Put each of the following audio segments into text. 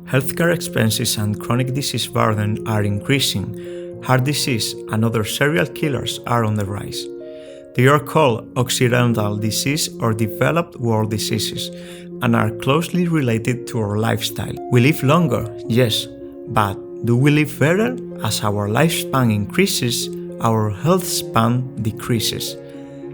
Healthcare expenses and chronic disease burden are increasing. Heart disease and other serial killers are on the rise. They are called Occidental disease or developed world diseases and are closely related to our lifestyle. We live longer, yes, but do we live better? As our lifespan increases, our health span decreases.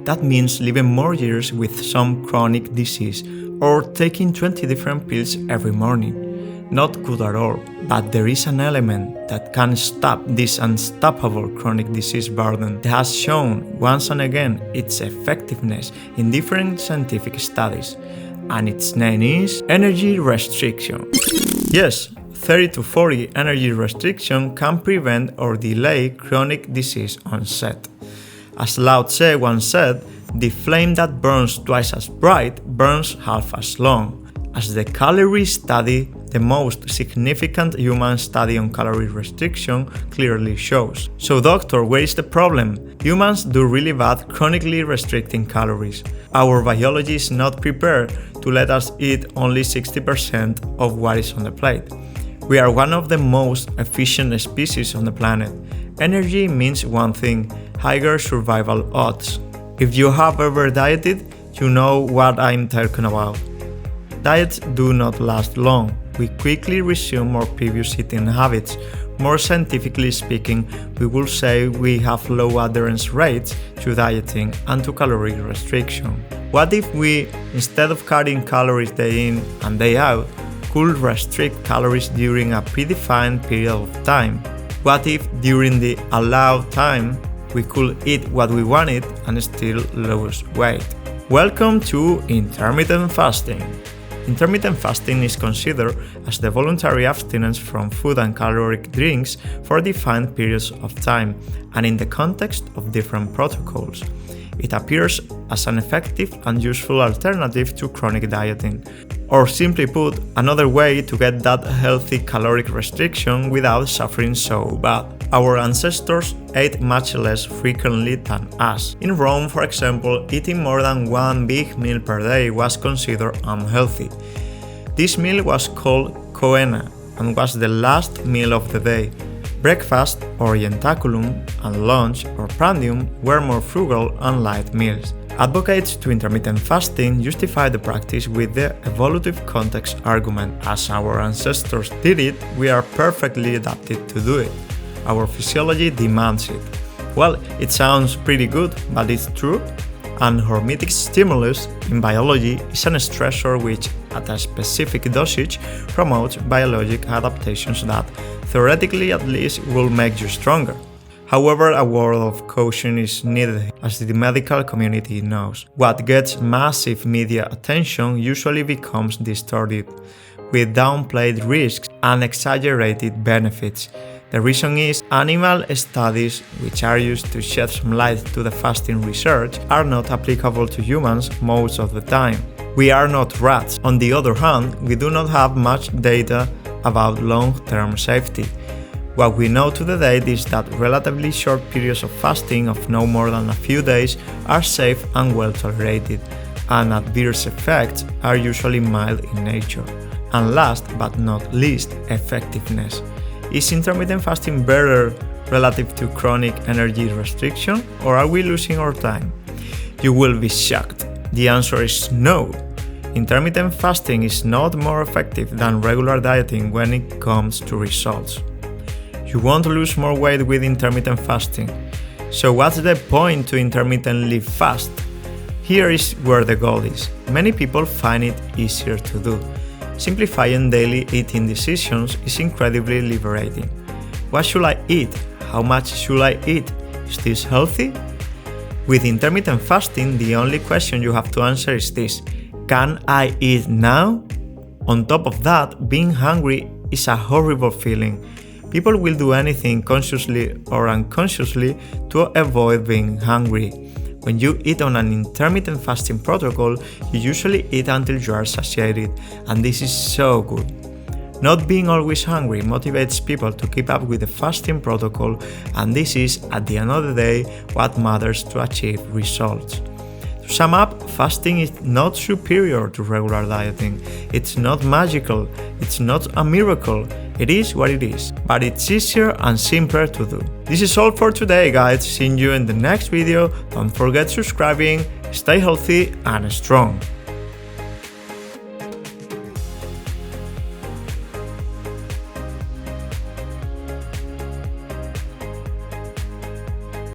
That means living more years with some chronic disease or taking 20 different pills every morning. Not good at all, but there is an element that can stop this unstoppable chronic disease burden that has shown once and again its effectiveness in different scientific studies, and its name is energy restriction. Yes, 30 to 40 energy restriction can prevent or delay chronic disease onset. As Lao Tse once said, the flame that burns twice as bright burns half as long. As the calorie study, the most significant human study on calorie restriction, clearly shows. So doctor, where is the problem? Humans do really bad chronically restricting calories. Our biology is not prepared to let us eat only 60% of what is on the plate. We are one of the most efficient species on the planet. Energy means one thing: higher survival odds. If you have ever dieted, you know what I'm talking about. Diets do not last long. We quickly resume our previous eating habits. More scientifically speaking, we will say we have low adherence rates to dieting and to calorie restriction. What if we, instead of cutting calories day in and day out, could restrict calories during a predefined period of time? What if during the allowed time we could eat what we wanted and still lose weight? Welcome to intermittent fasting. Intermittent fasting is considered as the voluntary abstinence from food and caloric drinks for defined periods of time and in the context of different protocols. It appears as an effective and useful alternative to chronic dieting, or simply put, another way to get that healthy caloric restriction without suffering so bad. Our ancestors ate much less frequently than us. In Rome, for example, eating more than one big meal per day was considered unhealthy. This meal was called coena and was the last meal of the day. Breakfast, or jentaculum, and lunch, or prandium, were more frugal and light meals. Advocates to intermittent fasting justify the practice with the evolutive context argument. As our ancestors did it, we are perfectly adapted to do it. Our physiology demands it. Well, it sounds pretty good, but it's true. An hormetic stimulus in biology is an stressor which, at a specific dosage, promotes biologic adaptations that, theoretically at least, will make you stronger. However, a word of caution is needed, as the medical community knows. What gets massive media attention usually becomes distorted, with downplayed risks and exaggerated benefits. The reason is, animal studies, which are used to shed some light to the fasting research, are not applicable to humans most of the time. We are not rats. On the other hand, we do not have much data about long-term safety. What we know to the date is that relatively short periods of fasting of no more than a few days are safe and well tolerated, and adverse effects are usually mild in nature. And last but not least, effectiveness. Is intermittent fasting better relative to chronic energy restriction, or are we losing our time? You will be shocked. The answer is no. Intermittent fasting is not more effective than regular dieting when it comes to results. You want to lose more weight with intermittent fasting. So what's the point to intermittently fast? Here is where the goal is. Many people find it easier to do. Simplifying daily eating decisions is incredibly liberating. What should I eat? How much should I eat? Is this healthy? With intermittent fasting, the only question you have to answer is this: can I eat now? On top of that, being hungry is a horrible feeling. People will do anything consciously or unconsciously to avoid being hungry. When you eat on an intermittent fasting protocol, you usually eat until you are satiated, and this is so good. Not being always hungry motivates people to keep up with the fasting protocol, and this is, at the end of the day, what matters to achieve results. To sum up, fasting is not superior to regular dieting. It's not magical, it's not a miracle. It is what it is, but it's easier and simpler to do. This is all for today, guys. See you in the next video. Don't forget subscribing, stay healthy and strong.